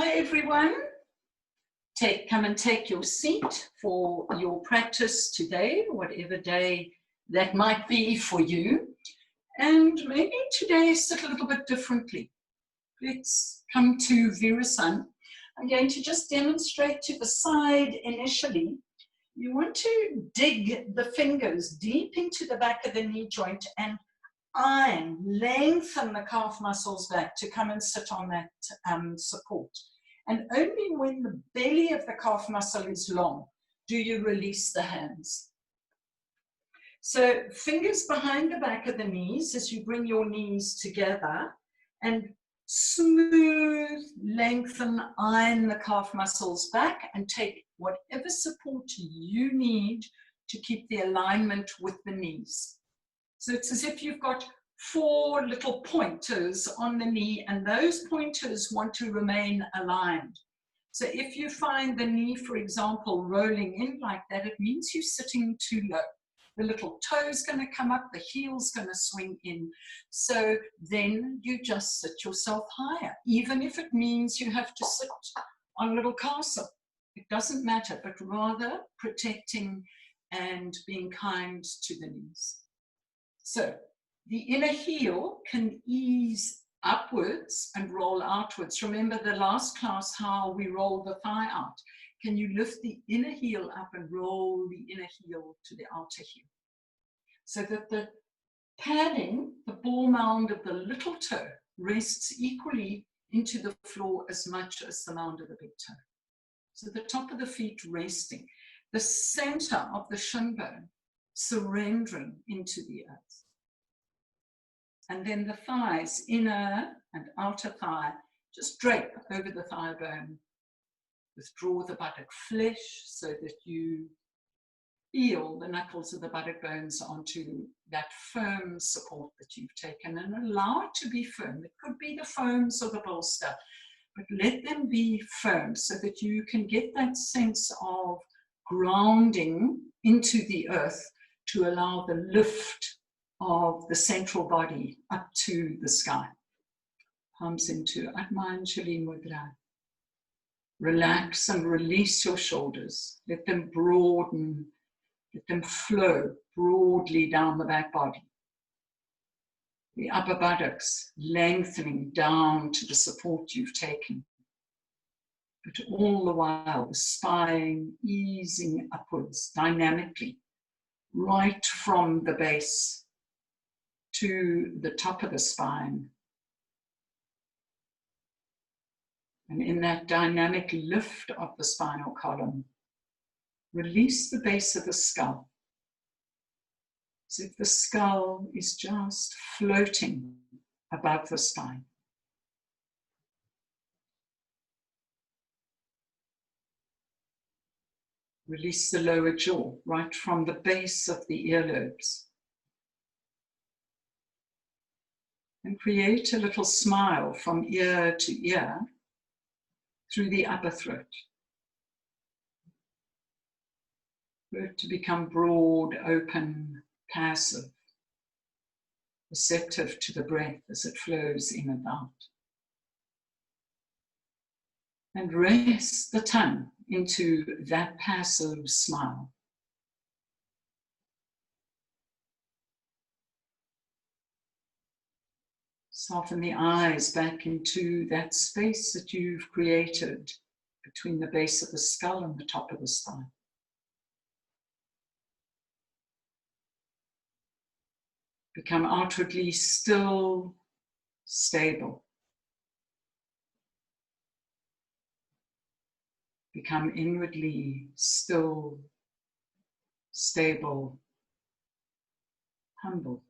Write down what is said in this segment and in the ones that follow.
Hi everyone. Come and take your seat for your practice today, whatever day that might be for you. And maybe today sit a little bit differently. Let's come to Virasana. I'm going to just demonstrate to the side initially. You want to dig the fingers deep into the back of the knee joint and iron, lengthen the calf muscles back to come and sit on that support. And only when the belly of the calf muscle is long do you release the hands. So fingers behind the back of the knees as you bring your knees together and smooth, lengthen, iron the calf muscles back and take whatever support you need to keep the alignment with the knees. So it's as if you've got 4 little pointers on the knee and those pointers want to remain aligned. So if you find the knee, for example, rolling in like that, it means you're sitting too low. The little toe's going to come up, the heel's going to swing in. So then you just sit yourself higher, even if it means you have to sit on a little castle. It doesn't matter, but rather protecting and being kind to the knees. So the inner heel can ease upwards and roll outwards. Remember the last class how we roll the thigh out. Can you lift the inner heel up and roll the inner heel to the outer heel? So that the padding, the ball mound of the little toe, rests equally into the floor as much as the mound of the big toe. So the top of the feet resting. The center of the shin bone surrendering into the earth. And then the thighs, inner and outer thigh, just drape over the thigh bone. Withdraw the buttock flesh so that you feel the knuckles of the buttock bones onto that firm support that you've taken and allow it to be firm. It could be the foams or the bolster, but let them be firm so that you can get that sense of grounding into the earth to allow the lift of the central body up to the sky. Palms into Atmanjali Mudra. Relax and release your shoulders. Let them broaden, let them flow broadly down the back body. The upper buttocks lengthening down to the support you've taken. But all the while, the spine easing upwards dynamically, right from the base to the top of the spine. And in that dynamic lift of the spinal column, release the base of the skull. As if the skull is just floating above the spine. Release the lower jaw right from the base of the earlobes. And create a little smile from ear to ear through the upper throat. Throat to become broad, open, passive, receptive to the breath as it flows in and out. And rest the tongue into that passive smile. Soften the eyes back into that space that you've created between the base of the skull and the top of the spine. Become outwardly still, stable. Become inwardly still, stable, humble.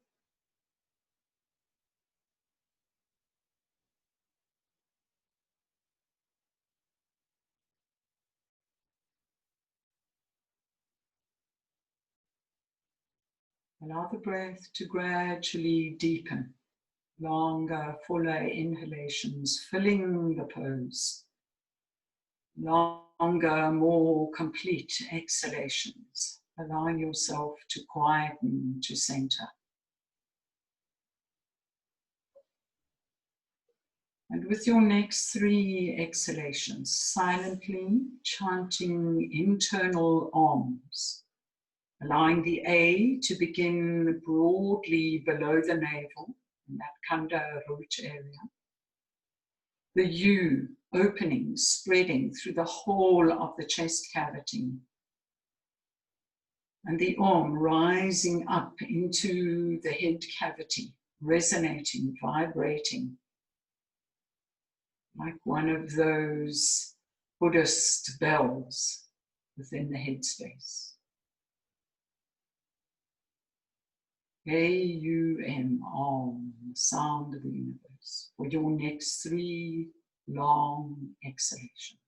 Allow the breath to gradually deepen. Longer, fuller inhalations, filling the pose. Longer, more complete exhalations, allowing yourself to quieten, to center. And with your next 3 exhalations, silently chanting internal OMs, allowing the A to begin broadly below the navel, in that Khanda root area. The U opening, spreading through the whole of the chest cavity. And the Om rising up into the head cavity, resonating, vibrating, like one of those Buddhist bells within the headspace. A-U-M, Om, the sound of the universe, for your next 3 long exhalations.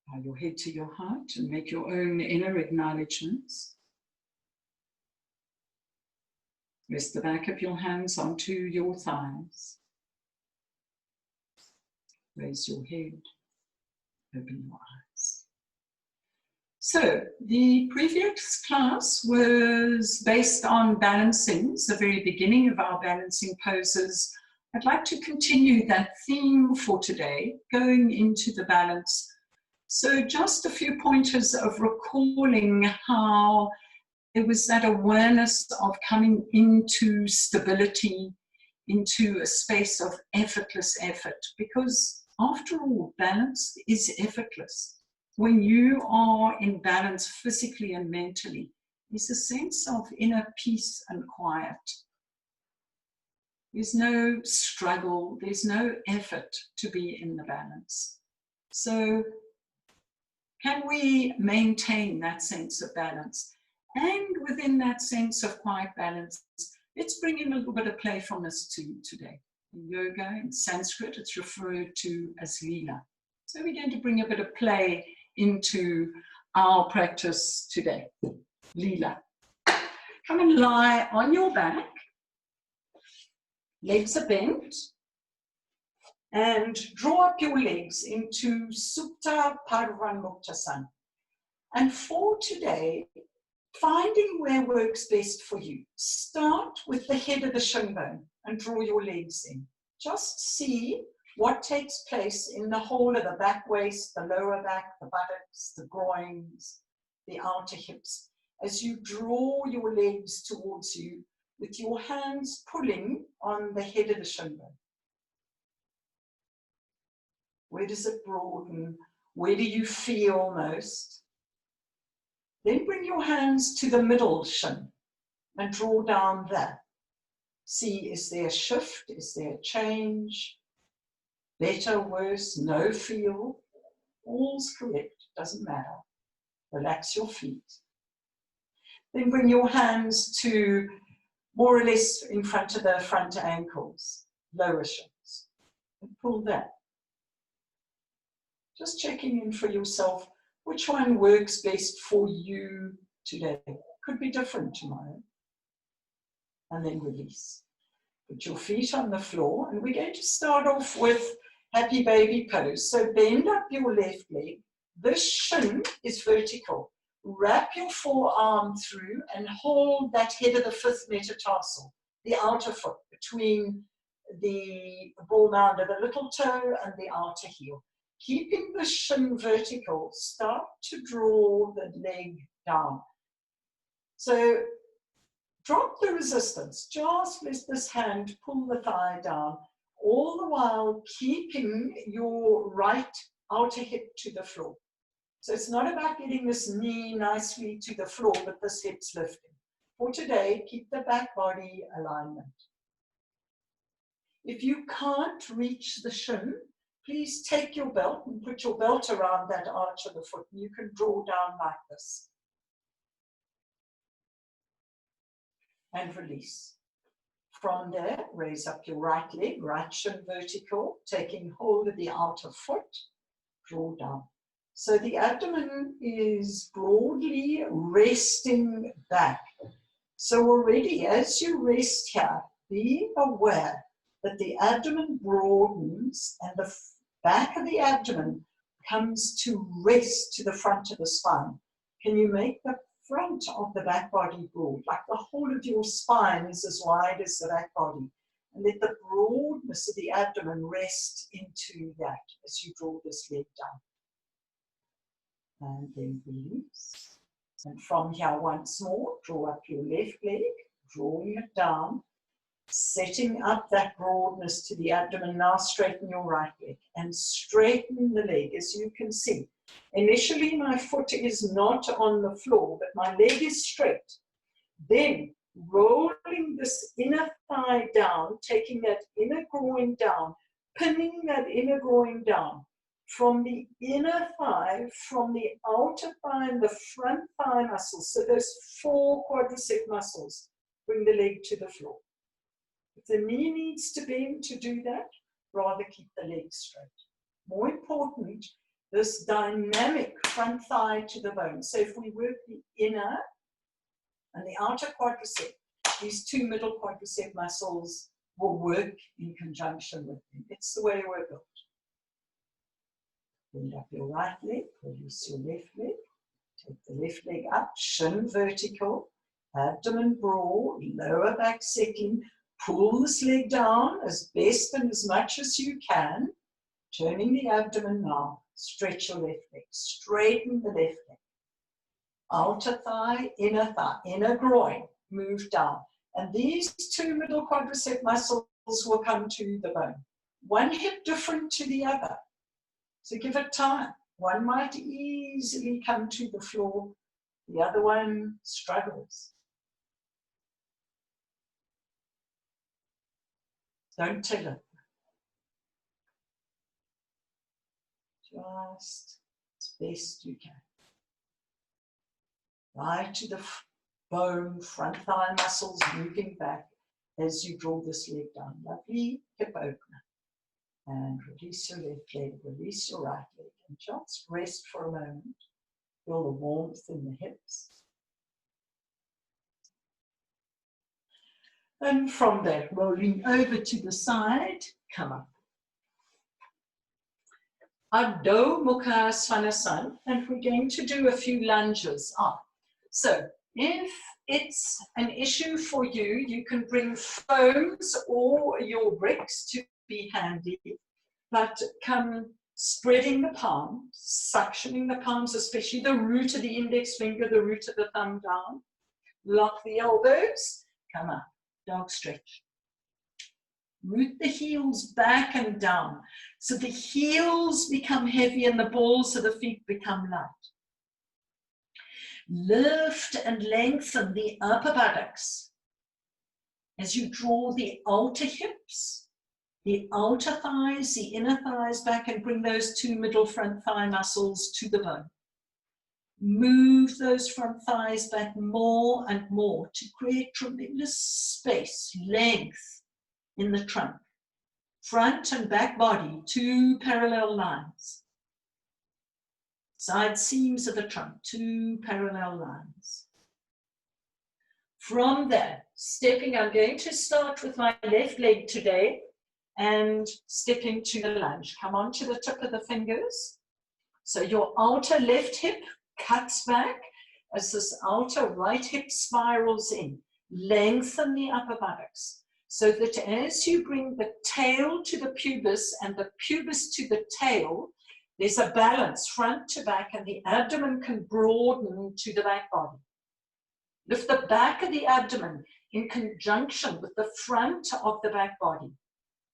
Bow your head to your heart and make your own inner acknowledgements. Rest the back of your hands onto your thighs. Raise your head, open your eyes. So, the previous class was based on balancing, the very beginning of our balancing poses. I'd like to continue that theme for today, going into the balance. So just a few pointers of recalling how it was that awareness of coming into stability, into a space of effortless effort, because after all, balance is effortless. When you are in balance physically and mentally, there's a sense of inner peace and quiet. There's no struggle, there's no effort to be in the balance. So can we maintain that sense of balance? And within that sense of quiet balance, let's bring in a little bit of playfulness today. In yoga, in Sanskrit, it's referred to as Leela. So we're going to bring a bit of play into our practice today. Leela. Come and lie on your back. Legs are bent. And draw up your legs into Supta Parvanmuktasana. And for today, finding where works best for you. Start with the head of the shin bone and draw your legs in. Just see what takes place in the whole of the back waist, the lower back, the buttocks, the groins, the outer hips. As you draw your legs towards you with your hands pulling on the head of the shin bone. Where does it broaden? Where do you feel most? Then bring your hands to the middle shin and draw down there. See, is there a shift? Is there a change? Better, worse, no feel? All's correct, doesn't matter. Relax your feet. Then bring your hands to more or less in front of the front ankles, lower shins, and pull that. Just checking in for yourself, which one works best for you today? Could be different tomorrow. And then release. Put your feet on the floor, and we're going to start off with happy baby pose. So bend up your left leg. This shin is vertical. Wrap your forearm through and hold that head of the 5th metatarsal, the outer foot, between the ball mound of the little toe and the outer heel. Keeping the shin vertical, start to draw the leg down. So drop the resistance. Just let this hand pull the thigh down, all the while keeping your right outer hip to the floor. So it's not about getting this knee nicely to the floor, but this hip's lifting. For today, keep the back body alignment. If you can't reach the shin, please take your belt and put your belt around that arch of the foot, and you can draw down like this. And release. From there, raise up your right leg, right shin vertical, taking hold of the outer foot, draw down. So the abdomen is broadly resting back. So already as you rest here, be aware that the abdomen broadens and the back of the abdomen comes to rest to the front of the spine. Can you make the front of the back body broad? Like the whole of your spine is as wide as the back body. And let the broadness of the abdomen rest into that as you draw this leg down. And then release. And from here once more, draw up your left leg, drawing it down, setting up that broadness to the abdomen. Now straighten your right leg and straighten the leg. As you can see, initially my foot is not on the floor, but my leg is straight. Then rolling this inner thigh down, taking that inner groin down, pinning that inner groin down. From the inner thigh, from the outer thigh and the front thigh muscles, so those 4 quadricep muscles, bring the leg to the floor. If the knee needs to bend to do that, rather keep the leg straight. More important, this dynamic front thigh to the bone. So if we work the inner and the outer quadricep, these 2 middle quadricep muscles will work in conjunction with them. It's the way we're built. Bend up your right leg, release your left leg. Take the left leg up, shin vertical, abdomen broad, lower back settling. Pull this leg down as best and as much as you can. Turning the abdomen now. Stretch your left leg. Straighten the left leg. Outer thigh, inner groin. Move down. And these 2 middle quadricep muscles will come to the bone. One hip different to the other. So give it time. One might easily come to the floor. The other one struggles. Don't tell it. Just as best you can. Right to the bone, front thigh muscles moving back as you draw this leg down. Lovely hip opener. And release your left leg, release your right leg. And just rest for a moment. Feel the warmth in the hips. And from that, rolling over to the side, come up. Adho Mukha Svanasana, and we're going to do a few lunges. So if it's an issue for you, you can bring foams or your bricks to be handy, but come spreading the palms, suctioning the palms, especially the root of the index finger, the root of the thumb down. Lock the elbows, come up, dog stretch. Root the heels back and down. So the heels become heavy and the balls of the feet become light. Lift and lengthen the upper buttocks as you draw the outer hips, the outer thighs, the inner thighs back, and bring those 2 middle front thigh muscles to the bone. Move those front thighs back more and more to create tremendous space, length in the trunk. Front and back body, 2 parallel lines. Side seams of the trunk, 2 parallel lines. From there, stepping, I'm going to start with my left leg today and step into the lunge. Come on to the tip of the fingers. So your outer left hip cuts back as this outer right hip spirals in. Lengthen the upper buttocks so that as you bring the tail to the pubis and the pubis to the tail, there's a balance front to back and the abdomen can broaden to the back body. Lift the back of the abdomen in conjunction with the front of the back body,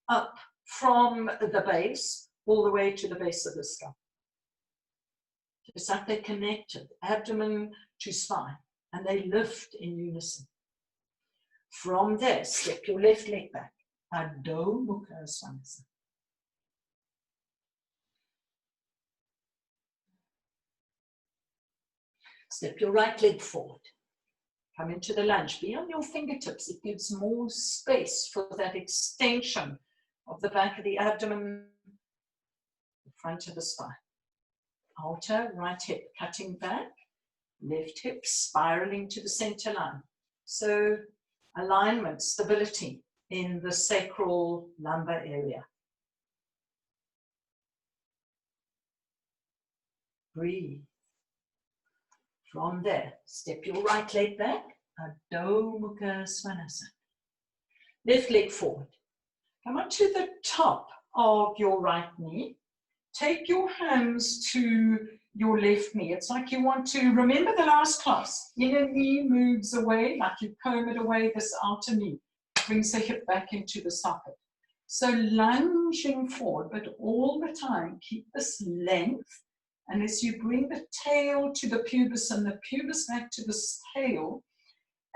up from the base all the way to the base of the skull. It's like they're connected, abdomen to spine, and they lift in unison. From there, step your left leg back. Adho Mukha Svanasana. Step your right leg forward. Come into the lunge. Be on your fingertips. It gives more space for that extension of the back of the abdomen, the front of the spine. Outer right hip cutting back, left hip spiraling to the center line. So alignment, stability in the sacral lumbar area. Breathe. From there, step your right leg back, Adho Mukha Svanasana. Left leg forward. Come on to the top of your right knee. Take your hands to your left knee. It's like you want to, remember the last class, inner knee moves away, like you comb it away, this outer knee brings the hip back into the socket. So lunging forward, but all the time, keep this length. And as you bring the tail to the pubis and the pubis back to the tail,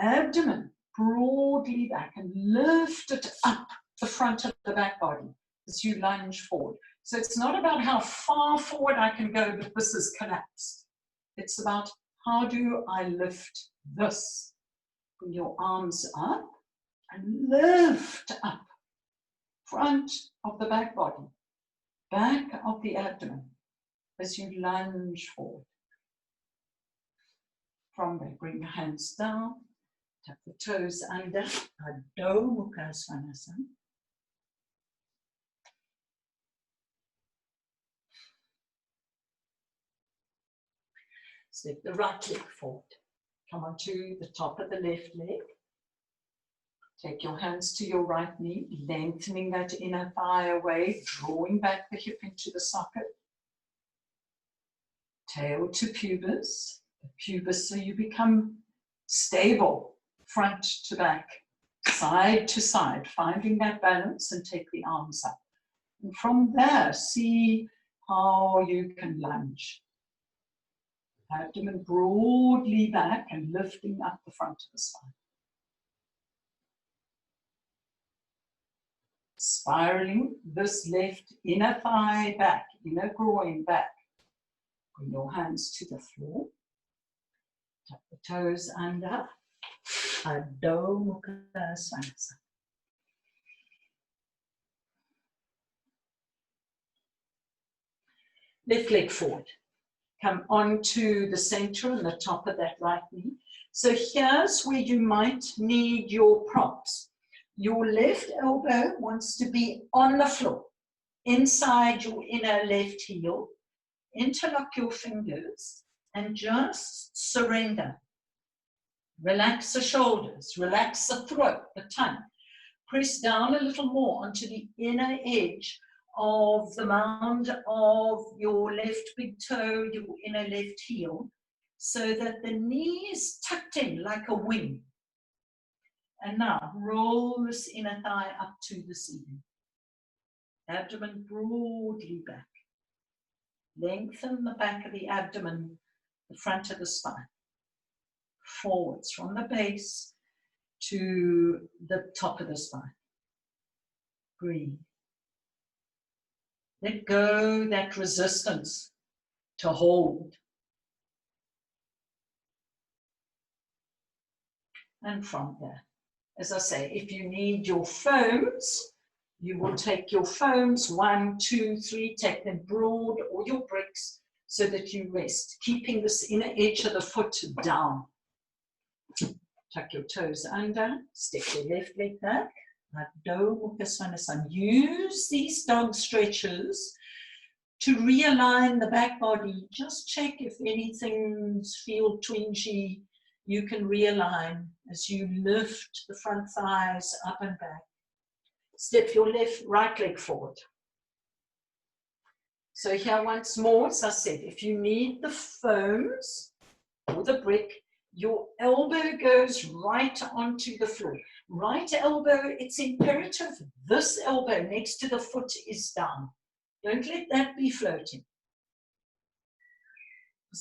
abdomen broadly back and lift it up the front of the back body as you lunge forward. So it's not about how far forward I can go, but this is collapsed. It's about how do I lift this? Bring your arms up and lift up. Front of the back body, back of the abdomen as you lunge forward. From there, bring your hands down, tuck the toes under, Adho Mukha Svanasana. Step the right leg forward. Come on to the top of the left leg. Take your hands to your right knee, lengthening that inner thigh away, drawing back the hip into the socket. Tail to pubis, the pubis so you become stable, front to back, side to side, finding that balance and take the arms up. And from there, see how you can lunge. Abdomen broadly back and lifting up the front of the spine. Spiraling this left inner thigh back, inner groin back. Bring your hands to the floor. Tuck the toes under. Adho Mukha Svanasana. Left leg forward. Come onto the center and the top of that right knee. So here's where you might need your props. Your left elbow wants to be on the floor, inside your inner left heel. Interlock your fingers and just surrender. Relax the shoulders, relax the throat, the tongue. Press down a little more onto the inner edge of the mound of your left big toe, your inner left heel, so that the knee is tucked in like a wing. And now roll this inner thigh up to the ceiling. Abdomen broadly back. Lengthen the back of the abdomen, the front of the spine. Forwards from the base to the top of the spine. Breathe. Let go that resistance to hold. And from there, as I say, if you need your foams, you will take your foams, 1, 2, 3, take them broad, or your bricks, so that you rest, keeping this inner edge of the foot down. Tuck your toes under, step your left leg back. Adho Mukha Svanasana. Use these dog stretches to realign the back body. Just check if anything feels twingy. You can realign as you lift the front thighs up and back. Step your right leg forward. So here once more, as I said, if you need the foams or the brick, your elbow goes right onto the floor. Right elbow, it's imperative this elbow next to the foot is down. Don't let that be floating.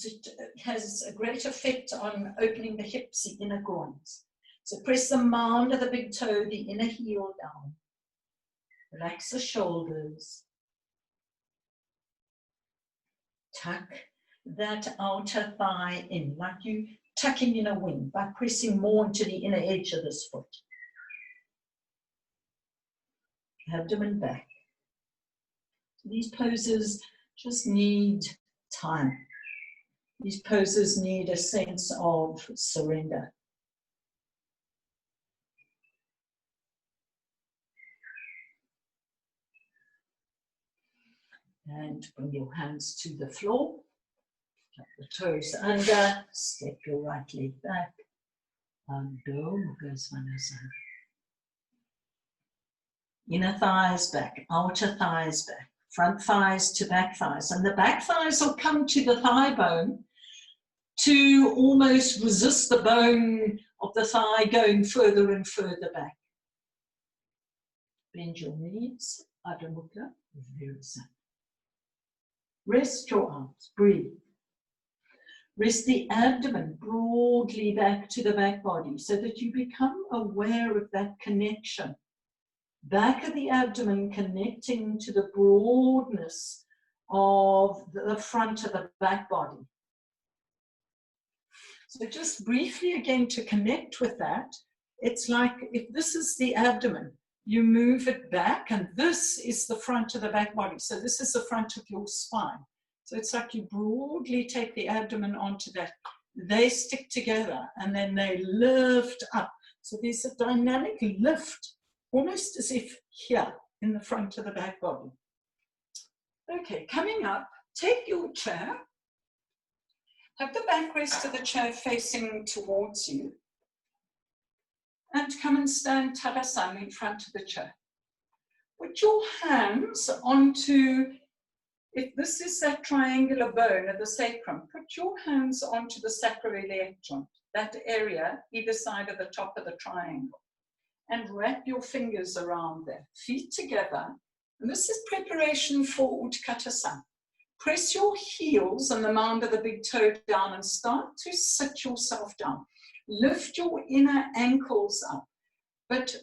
It has a great effect on opening the hips, the inner groins. So press the mound of the big toe, the inner heel down. Relax the shoulders. Tuck that outer thigh in, like you tucking in a wing by pressing more into the inner edge of this foot. Abdomen back. These poses just need time. These poses need a sense of surrender. And bring your hands to the floor. Tuck the toes under. Step your right leg back. And go. Inner thighs back. Outer thighs back. Front thighs to back thighs. And the back thighs will come to the thigh bone to almost resist the bone of the thigh going further and further back. Bend your knees. Adho Mukha Virasana. Rest your arms, breathe. Rest the abdomen broadly back to the back body so that you become aware of that connection. Back of the abdomen connecting to the broadness of the front of the back body. So just briefly again to connect with that, it's like if this is the abdomen, you move it back, and this is the front of the back body. So this is the front of your spine. So it's like you broadly take the abdomen onto that. They stick together, and then they lift up. So there's a dynamic lift, almost as if here in the front of the back body. Okay, coming up, take your chair. Have the backrest of the chair facing towards you. And come and stand Tadasana in front of the chair. Put your hands onto, if this is that triangular bone of the sacrum, put your hands onto the sacroiliac joint, that area either side of the top of the triangle. And wrap your fingers around there, feet together. And this is preparation for Utkatasana. Press your heels and the mound of the big toe down and start to sit yourself down. Lift your inner ankles up. But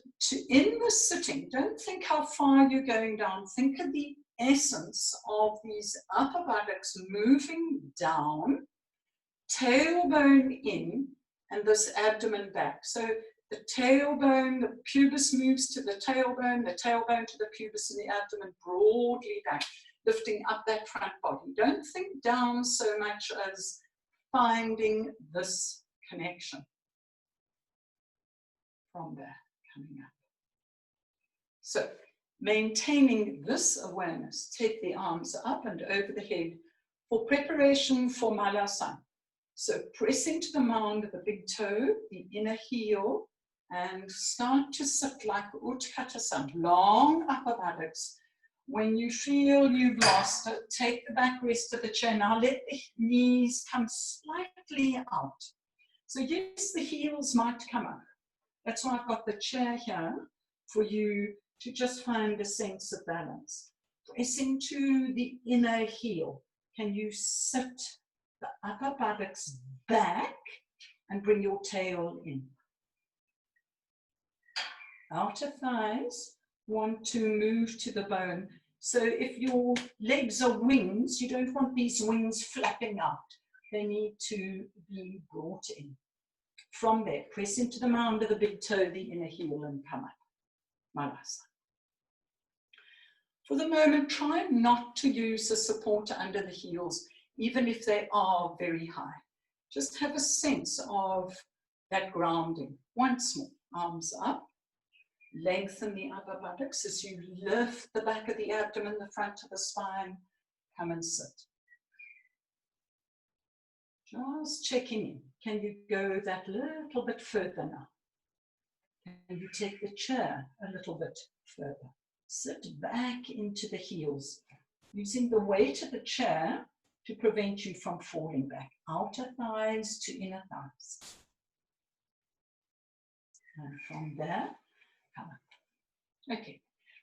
in the sitting, don't think how far you're going down. Think of the essence of these upper buttocks moving down, tailbone in, and this abdomen back. So the tailbone, the pubis moves to the tailbone to the pubis, and the abdomen broadly back, lifting up that front body. Don't think down so much as finding this connection from there coming up. So maintaining this awareness, take the arms up and over the head for preparation for Malasana. So press into the mound of the big toe, the inner heel, and start to sit like Utkatasana, long upper buttocks. When you feel you've lost it, take the backrest of the chair. Now let the knees come slightly out. So yes, the heels might come up. That's why I've got the chair here for you to just find a sense of balance. Press into the inner heel. Can you sit the upper buttocks back and bring your tail in? Outer thighs want to move to the bone. So if your legs are wings, you don't want these wings flapping out. They need to be brought in. From there, press into the mound of the big toe, the inner heel, and come up. Malasana. For the moment, try not to use the support under the heels, even if they are very high. Just have a sense of that grounding. Once more, arms up. Lengthen the upper buttocks as you lift the back of the abdomen, the front of the spine. Come and sit. Just checking in. Can you go that little bit further now? Can you take the chair a little bit further? Sit back into the heels, using the weight of the chair to prevent you from falling back. Outer thighs to inner thighs. And from there, come up. Okay.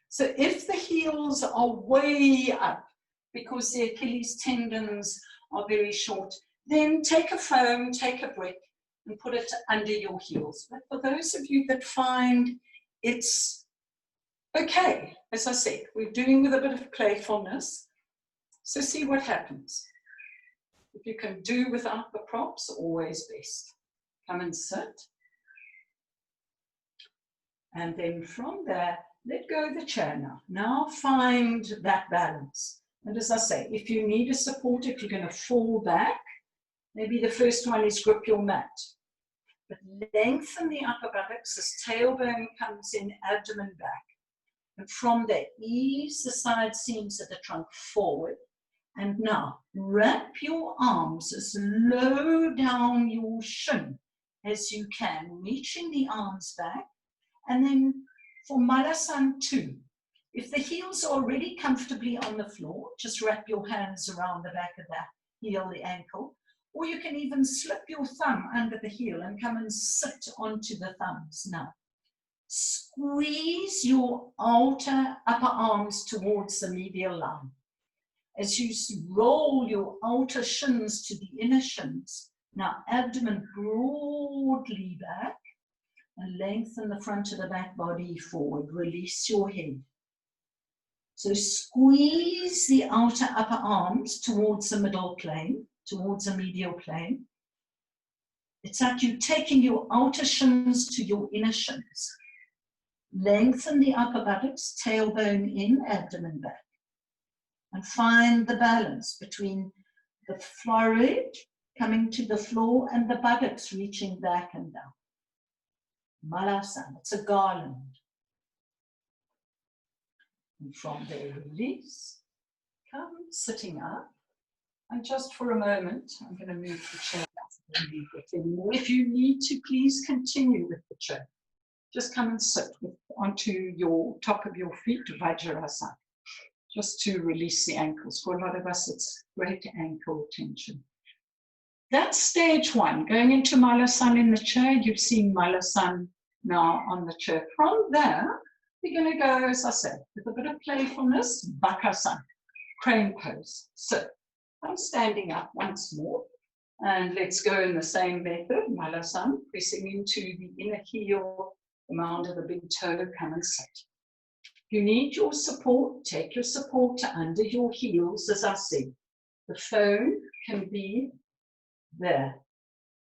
So if the heels are way up because the Achilles tendons are very short, then take a foam, take a brick, and put it under your heels. But for those of you that find it's okay, as I said, we're doing with a bit of playfulness, so see what happens. If you can do without the props, always best. Come and sit. And then from there, let go of the chair now. Now find that balance. And as I say, if you need a support, if you're going to fall back, maybe the first one is grip your mat. But lengthen the upper buttocks as tailbone comes in, abdomen back. And from there, ease the side seams of the trunk forward. And now, wrap your arms as low down your shin as you can, reaching the arms back. And then for Malasana 2, if the heels are already comfortably on the floor, just wrap your hands around the back of that heel, the ankle. Or you can even slip your thumb under the heel and come and sit onto the thumbs now. Squeeze your outer upper arms towards the medial line. As you roll your outer shins to the inner shins, now abdomen broadly back and lengthen the front of the back body forward. Release your head. So squeeze the outer upper arms towards the middle plane, towards the medial plane. It's like you taking your outer shins to your inner shins. Lengthen the upper buttocks, tailbone in, abdomen back. And find the balance between the forehead coming to the floor and the buttocks reaching back and down. Malasana, it's a garland. And from there, release. Come sitting up. And just for a moment, I'm going to move the chair back. If you need to, please continue with the chair. Just come and sit onto your top of your feet, Vajrasana, just to release the ankles. For a lot of us, it's great ankle tension. That's stage 1. Going into Malasana in the chair, you've seen Malasana now on the chair. From there, we're going to go, as I said, with a bit of playfulness, Bakasana, crane pose. So I'm standing up once more, and let's go in the same method, Malasana, pressing into the inner heel, the mound of the big toe, come and sit. If you need your support, take your support under your heels, as I said. The phone can be there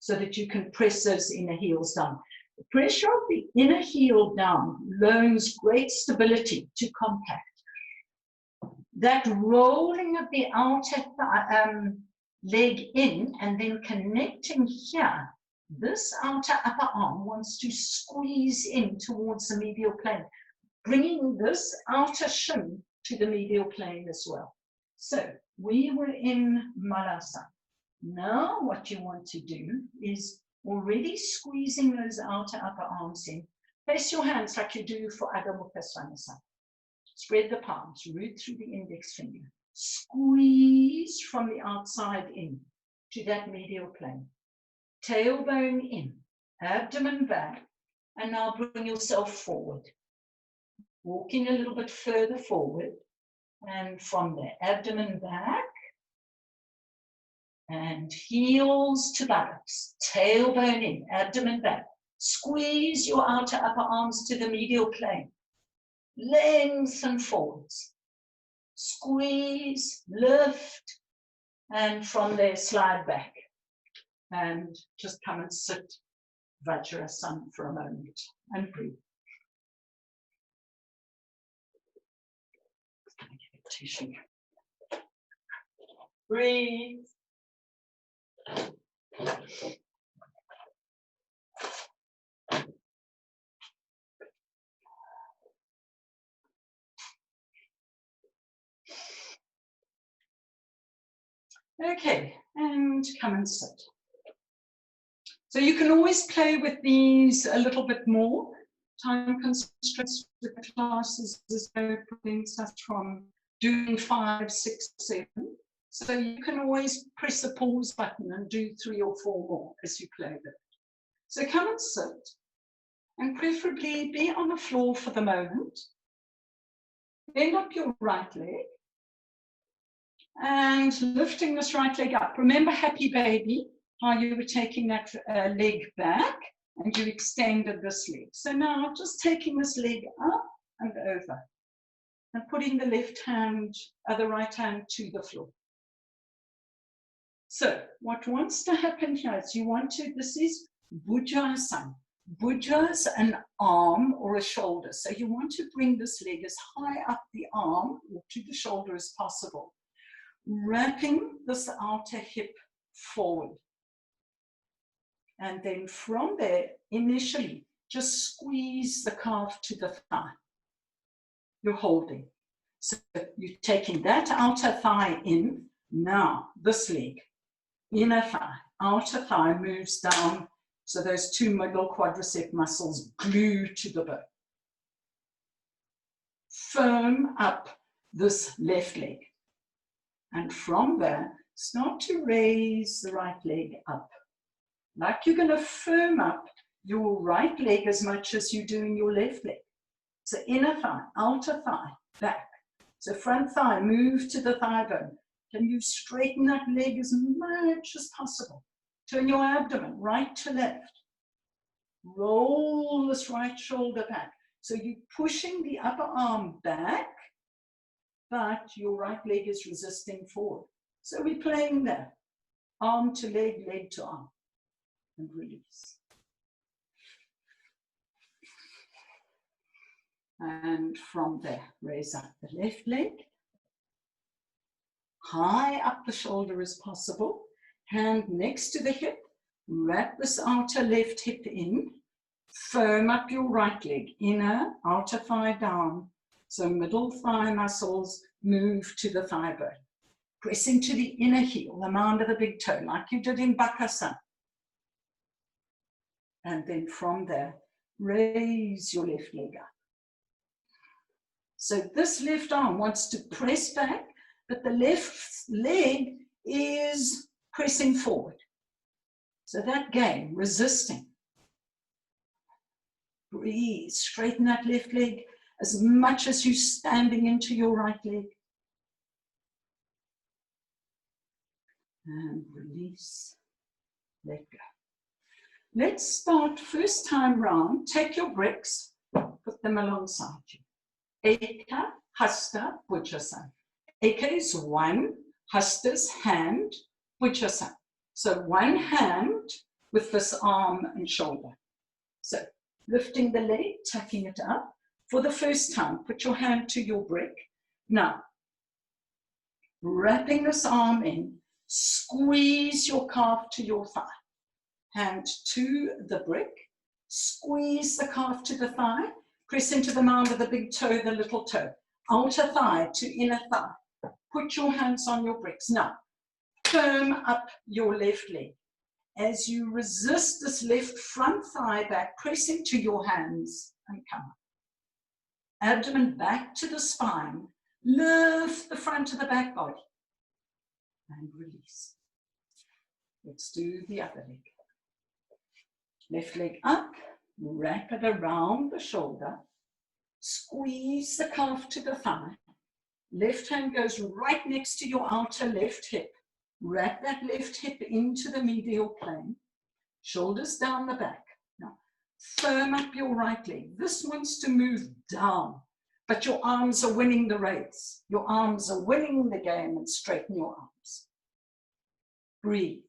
so that you can press those inner heels down. The pressure of the inner heel down loans great stability to compact. That rolling of the outer leg in and then connecting here, this outer upper arm wants to squeeze in towards the medial plane, bringing this outer shin to the medial plane as well. So we were in Malasana. Now what you want to do is already squeezing those outer upper arms in. Place your hands like you do for Adho Mukha Svanasana. Spread the palms, root through the index finger. Squeeze from the outside in to that medial plane. Tailbone in, abdomen back, and now bring yourself forward. Walking a little bit further forward, and from there, abdomen back, and heels to buttocks, tailbone in, abdomen back. Squeeze your outer upper arms to the medial plane. Lengthen forwards. Squeeze, lift, and from there, slide back. And just come and sit Vajrasana for a moment and breathe. Tissue. Breathe. Okay, and come and sit. So you can always play with these a little bit more. Time constraints with the classes is no preventing us from doing 5, 6, 7. So you can always press the pause button and do 3 or 4 more as you play with it. So come and sit, and preferably be on the floor for the moment. Bend up your right leg, and lifting this right leg up. Remember happy baby, how you were taking that leg back, and you extended this leg. So now just taking this leg up and over, and putting the left hand, the right hand to the floor. So what wants to happen here is you want to, this is Bujasana. Bhuja is an arm or a shoulder. So you want to bring this leg as high up the arm or to the shoulder as possible. Wrapping this outer hip forward. And then from there, initially, just squeeze the calf to the thigh. You're holding. So you're taking that outer thigh in. Now, this leg, inner thigh, outer thigh moves down. So those two middle quadricep muscles glue to the bone. Firm up this left leg. And from there, start to raise the right leg up. Like you're going to firm up your right leg as much as you're doing your left leg. So inner thigh, outer thigh, back. So front thigh, move to the thigh bone. Can you straighten that leg as much as possible? Turn your abdomen right to left. Roll this right shoulder back. So you're pushing the upper arm back, but your right leg is resisting forward. So we're playing there. Arm to leg, leg to arm. And release. And from there, raise up the left leg. High up the shoulder as possible. Hand next to the hip. Wrap this outer left hip in. Firm up your right leg. Inner, outer thigh down. So middle thigh muscles move to the thigh bone. Press into the inner heel, the mound of the big toe, like you did in Bakasana. And then from there, raise your left leg up. So this left arm wants to press back, but the left leg is pressing forward. So that game, resisting. Breathe, straighten that left leg as much as you're standing into your right leg. And release, let go. Let's start first time round. Take your bricks, put them alongside you. Eka, Hasta, Bujasana. Eka is one, Hasta's hand, Bujasana. So one hand with this arm and shoulder. So lifting the leg, tucking it up. For the first time, put your hand to your brick. Now, wrapping this arm in, squeeze your calf to your thigh. Hand to the brick, squeeze the calf to the thigh, press into the mound of the big toe, the little toe, outer thigh to inner thigh. Put your hands on your bricks. Now, firm up your left leg. As you resist this left front thigh back, press into your hands and come up. Abdomen back to the spine. Lift the front of the back body and release. Let's do the other leg. Left leg up, wrap it around the shoulder, squeeze the calf to the thigh. Left hand goes right next to your outer left hip. Wrap that left hip into the medial plane, shoulders down the back. Now, firm up your right leg. This wants to move down, but your arms are winning the race. Your arms are winning the game, and straighten your arms. Breathe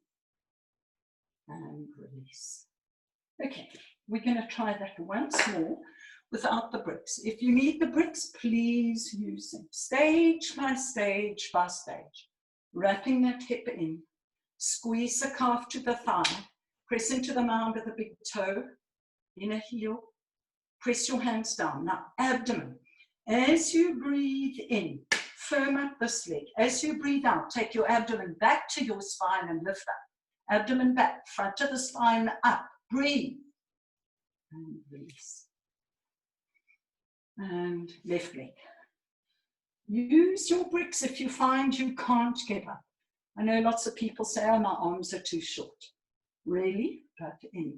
and release. Okay, we're going to try that once more without the bricks. If you need the bricks, please use them. Stage by stage by stage. Wrapping that hip in. Squeeze the calf to the thigh. Press into the mound of the big toe. Inner heel. Press your hands down. Now, abdomen. As you breathe in, firm up this leg. As you breathe out, take your abdomen back to your spine and lift up. Abdomen back, front of the spine up. Breathe and release. And left leg. Use your bricks if you find you can't get up. I know lots of people say, oh, my arms are too short. Really? But anyway.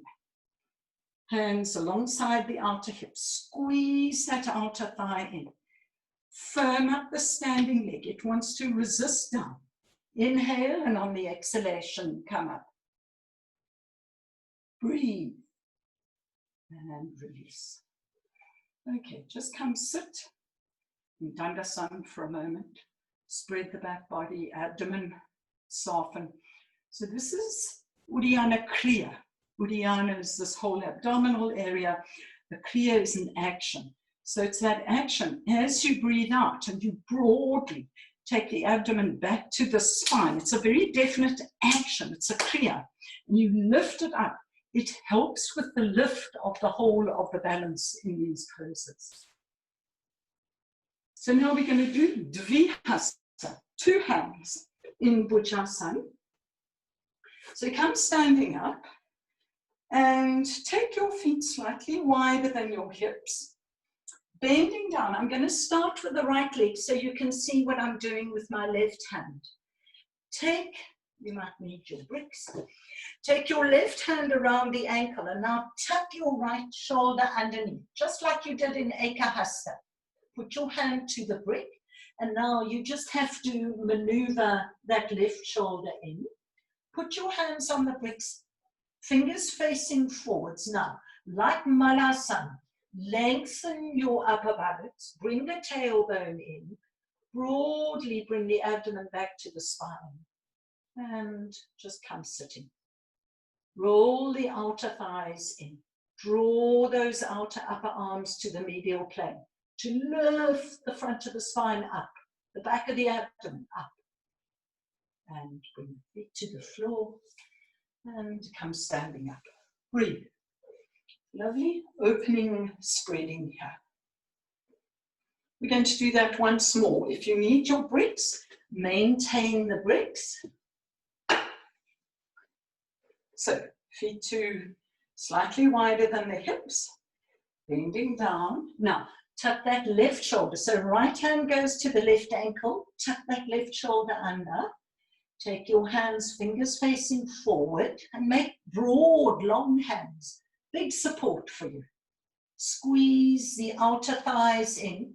Hands alongside the outer hip. Squeeze that outer thigh in. Firm up the standing leg. It wants to resist down. Inhale, and on the exhalation, come up. Breathe and release. Okay, just come sit in Dandasana for a moment. Spread the back body, abdomen, soften. So this is Uddiyana Kriya. Uddiyana is this whole abdominal area. The Kriya is an action. So it's that action as you breathe out and you broadly take the abdomen back to the spine. It's a very definite action. It's a Kriya. And you lift it up. It helps with the lift of the whole of the balance in these poses. So now we're going to do Dvihasta, 2 hands in Bhujasana. So come standing up and take your feet slightly wider than your hips. Bending down, I'm going to start with the right leg so you can see what I'm doing with my left hand. You might need your bricks. Take your left hand around the ankle and now tuck your right shoulder underneath, just like you did in Ekahasta. Put your hand to the brick and now you just have to maneuver that left shoulder in. Put your hands on the bricks, fingers facing forwards. Now, like Malasana, lengthen your upper buttocks, bring the tailbone in, broadly bring the abdomen back to the spine, and just come sitting. Roll the outer thighs in. Draw those outer upper arms to the medial plane to lift the front of the spine up, the back of the abdomen up. And bring the feet to the floor and come standing up. Breathe. Lovely, opening, spreading here. We're going to do that once more. If you need your bricks, maintain the bricks. So, feet to slightly wider than the hips, bending down. Now, tuck that left shoulder. So, right hand goes to the left ankle, tuck that left shoulder under. Take your hands, fingers facing forward, and make broad, long hands. Big support for you. Squeeze the outer thighs in.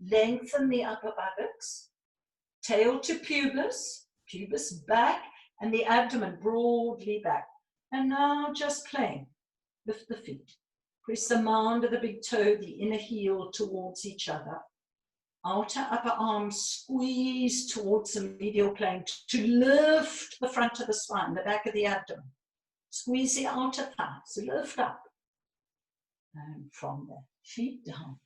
Lengthen the upper buttocks. Tail to pubis, pubis back, and the abdomen broadly back. And now just plain. Lift the feet. Press the mound of the big toe, the inner heel towards each other. Outer upper arm squeeze towards the medial plane to lift the front of the spine, the back of the abdomen. Squeeze the outer thighs, lift up. And from there, feet down.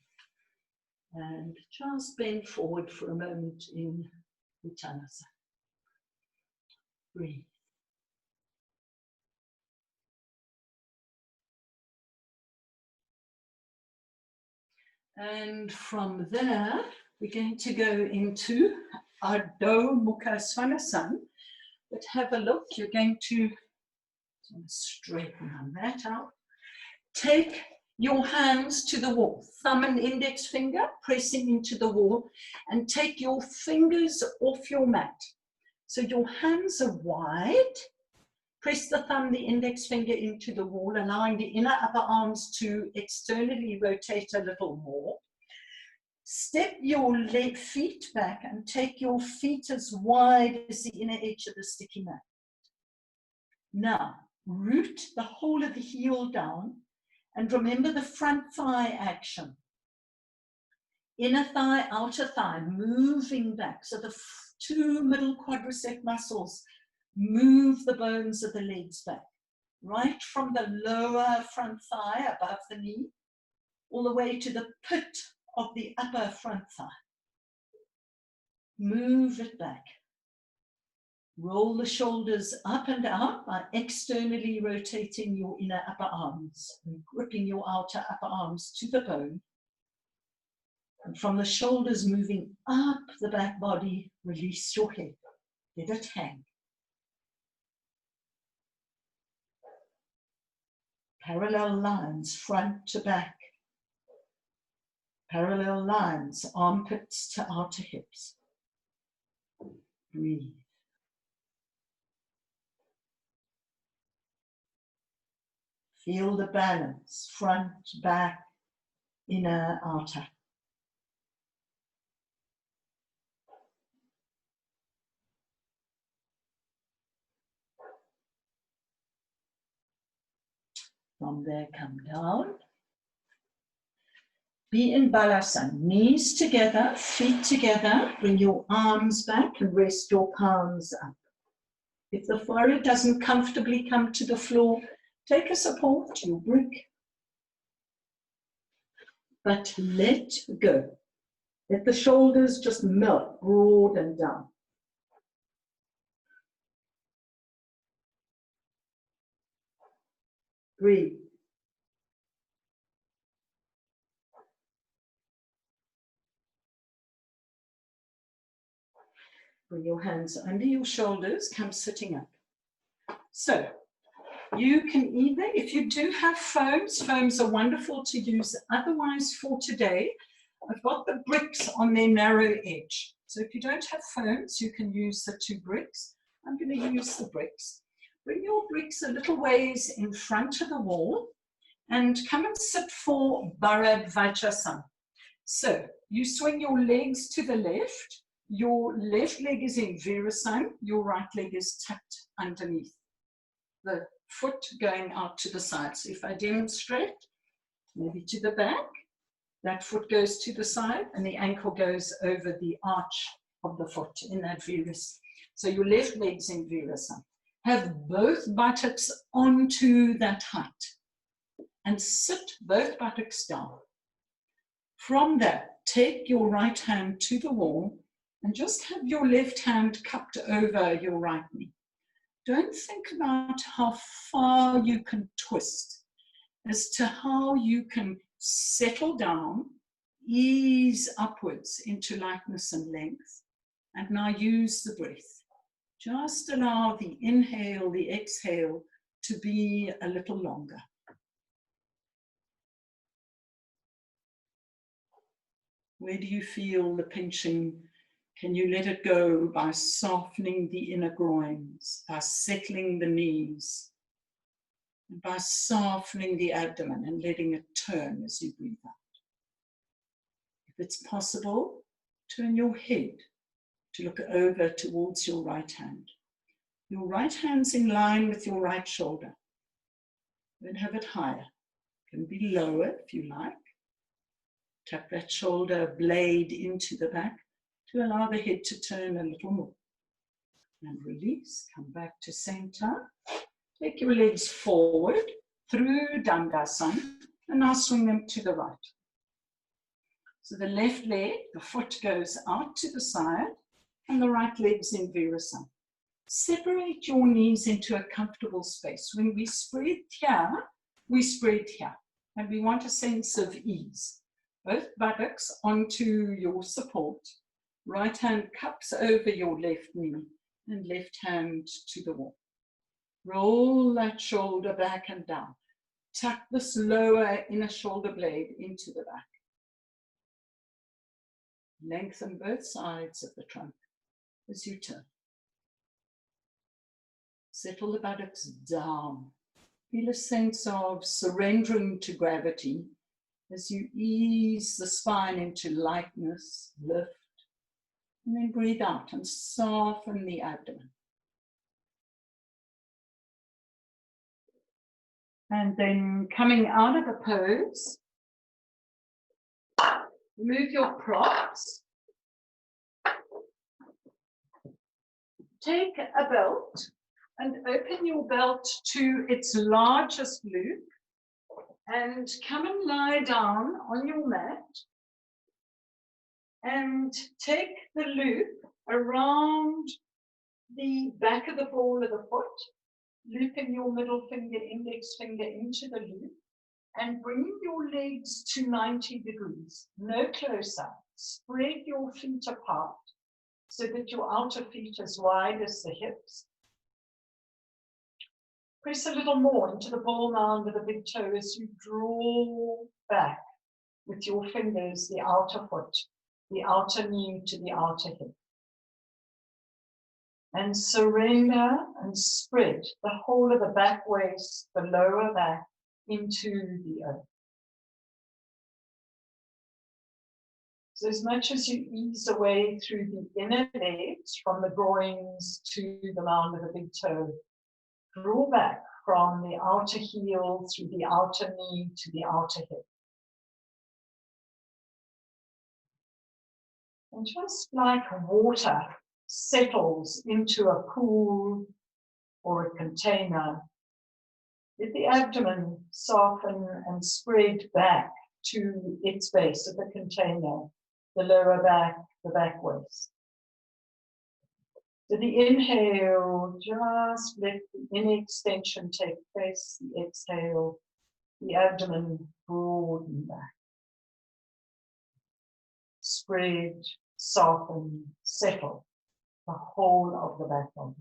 And just bend forward for a moment in Uttanasana. Breathe. And from there, we're going to go into Adho Mukha Svanasana. But have a look, you're going to straighten that out. Take your hands to the wall, thumb and index finger pressing into the wall, and take your fingers off your mat. So your hands are wide. Press the thumb, the index finger into the wall, allowing the inner upper arms to externally rotate a little more. Step your leg feet back and take your feet as wide as the inner edge of the sticky mat. Now, root the whole of the heel down and remember the front thigh action. Inner thigh, outer thigh, moving back. So the 2 middle quadricep muscles move the bones of the legs back. Right from the lower front thigh above the knee, all the way to the pit of the upper front thigh. Move it back. Roll the shoulders up and out by externally rotating your inner upper arms and gripping your outer upper arms to the bone. And from the shoulders moving up the back body, release your head. Let it hang. Parallel lines, front to back. Parallel lines, armpits to outer hips. Breathe. Feel the balance, front, back, inner, outer. From there, come down. Be in Balasana, knees together, feet together. Bring your arms back and rest your palms up. If the forehead doesn't comfortably come to the floor, Take a support, your brick, but let go. Let the shoulders just melt broad and down. Breathe. Bring your hands under your shoulders, come sitting up. So you can either, if you do have foams are wonderful to use. Otherwise for today, I've got the bricks on their narrow edge. So if you don't have foams, you can use the 2 bricks. I'm going to use the bricks. Bring your bricks a little ways in front of the wall and come and sit for Bharadvajasana. So you swing your legs to the left. Your left leg is in Virasana, your right leg is tucked underneath. The foot going out to the side. So if I demonstrate, maybe to the back, that foot goes to the side and the ankle goes over the arch of the foot in that Virasana. So your left leg's in Virasana. Have both buttocks onto that height and sit both buttocks down. From that, take your right hand to the wall and just have your left hand cupped over your right knee. Don't think about how far you can twist, as to how you can settle down, ease upwards into lightness and length, and now use the breath. Just allow the inhale, the exhale to be a little longer. Where do you feel the pinching? Can you let it go by softening the inner groins, by settling the knees, and by softening the abdomen and letting it turn as you breathe out? If it's possible, turn your head to look over towards your right hand. Your right hand's in line with your right shoulder. Then have it higher. It can be lower if you like. Tuck that shoulder blade into the back to allow the head to turn a little more. And release, come back to center. Take your legs forward through Dandasana and now swing them to the right. So the left leg, the foot goes out to the side and the right leg's in Virasana. Separate your knees into a comfortable space. When we spread here, we spread here. And we want a sense of ease. Both buttocks onto your support. Right hand cups over your left knee and left hand to the wall. Roll that shoulder back and down. Tuck this lower inner shoulder blade into the back. Lengthen both sides of the trunk as you turn. Settle the buttocks down. Feel a sense of surrendering to gravity as you ease the spine into lightness, lift, and then breathe out and soften the abdomen. And then coming out of the pose, remove your props. Take a belt and open your belt to its largest loop and come and lie down on your mat and take the loop around the back of the ball of the foot, looping your middle finger, index finger into the loop, and bring your legs to 90 degrees, no closer. Spread your feet apart so that your outer feet are as wide as the hips. Press a little more into the ball mound of the big toe as you draw back with your fingers the outer foot, the outer knee to the outer hip. And surrender and spread the whole of the back waist, the lower back, into the earth. So as much as you ease away through the inner legs, from the groins to the mound of the big toe, draw back from the outer heel through the outer knee to the outer hip. And just like water settles into a pool or a container, Let the abdomen soften and spread back to its base of the container, the lower back, the back waist. So the inhale, just let the inner extension take place. The exhale, the abdomen broaden back. Spread, soften, settle the whole of the back body.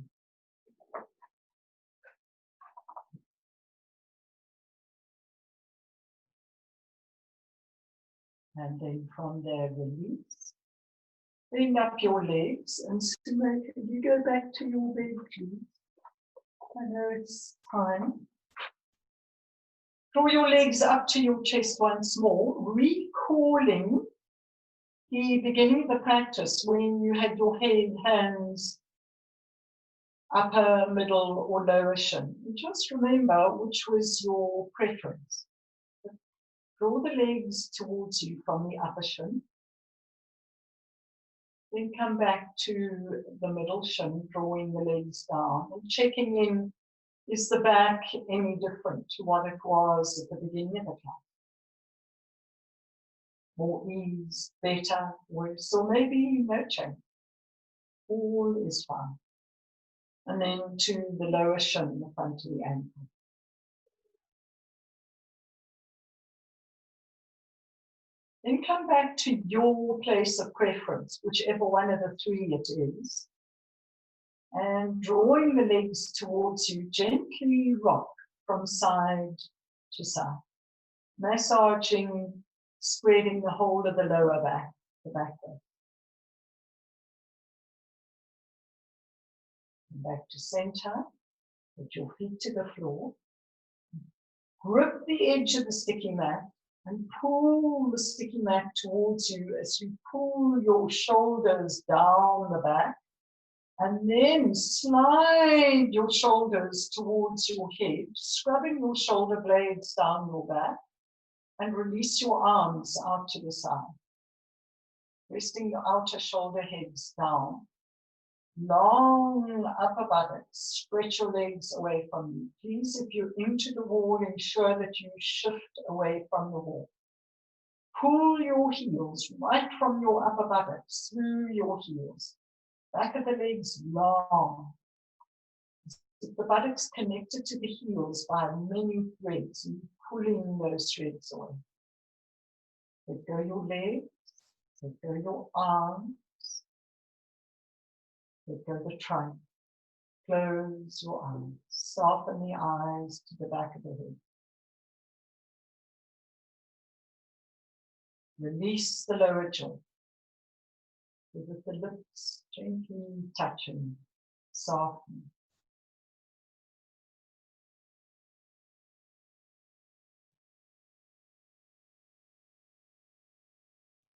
And then from there, release. Bring up your legs and Sumay, can you go back to your bed, please? I know it's time. Draw your legs up to your chest once more, recalling the beginning of the practice when you had your head, hands, upper, middle, or lower shin. And just remember which was your preference. Draw the legs towards you from the upper shin. Then come back to the middle shin, drawing the legs down and checking in, is the back any different to what it was at the beginning of the class? More ease, better, worse, or maybe no change. All is fine. And then to the lower shin, the front of the ankle. Then come back to your place of preference, whichever one of the three it is. And drawing the legs towards you, gently rock from side to side. Massaging, spreading the whole of the lower back, the back leg. And back to center. Put your feet to the floor. Grip the edge of the sticky mat and pull the sticky mat towards you as you pull your shoulders down the back, and then slide your shoulders towards your head, scrubbing your shoulder blades down your back, and release your arms out to the side. Resting your outer shoulder heads down. Long upper buttocks, stretch your legs away from you. Please, if you're into the wall, ensure that you shift away from the wall. Pull your heels right from your upper buttocks through your heels. Back of the legs long. The buttocks connected to the heels by many threads, and pulling those threads away. Let go your legs, let go your arms. Let go the trunk. Close your eyes. Soften the eyes to the back of the head. Release the lower jaw. With the lips gently touching. Soften.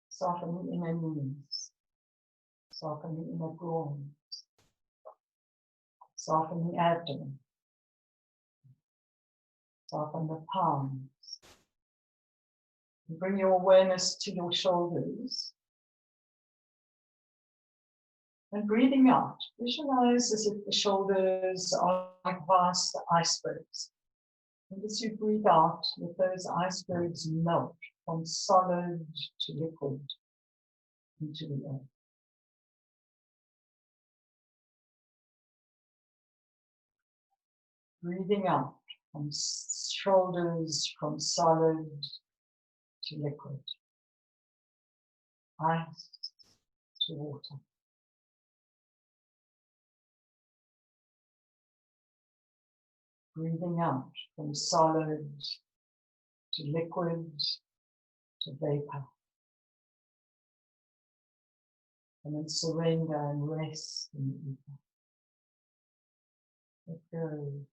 Soften the inner knees. Soften the inner groins. Soften the abdomen. Soften the palms. And bring your awareness to your shoulders. And breathing out, visualize as if the shoulders are like vast icebergs. And as you breathe out, let those icebergs melt from solid to liquid into the earth. Breathing out from shoulders from solid to liquid, ice to water. Breathing out from solid to liquid to vapor. And then surrender and rest in the ether. Let go.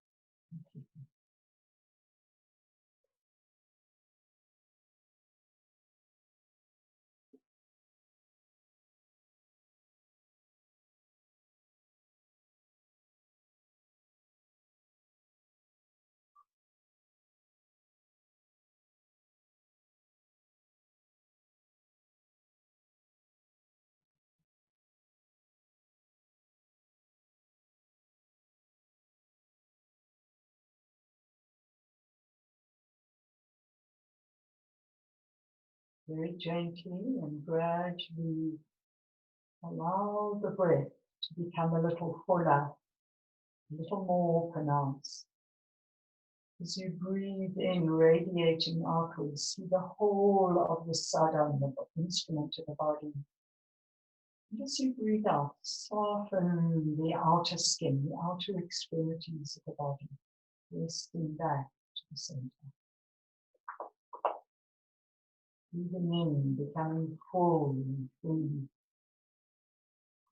Very gently and gradually allow the breath to become a little fuller, a little more pronounced. As you breathe in, radiating outwards, see the whole of the sadhana, the instrument of the body. And as you breathe out, soften the outer skin, the outer extremities of the body, resting back to the center. Breathing in, becoming full and free.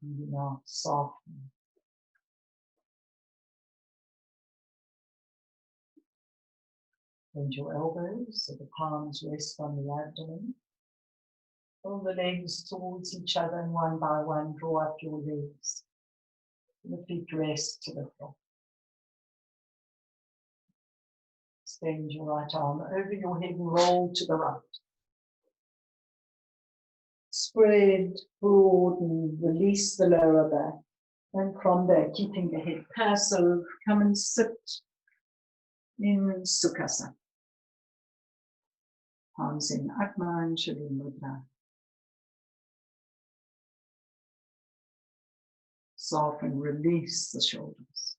Breathing out, softening. Bend your elbows so the palms rest on the abdomen. Pull the legs towards each other and one by one draw up your legs. The feet rest to the floor. Extend your right arm over your head and roll to the right. Spread, broaden, release the lower back. And from there, keeping the head passive, come and sit in Sukhasana. Palms in Atma and Shavin Mudra. Soften, release the shoulders.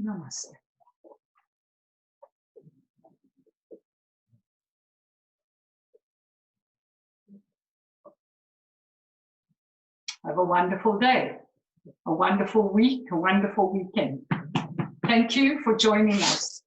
Namaste. Have a wonderful day, a wonderful week, a wonderful weekend. Thank you for joining us.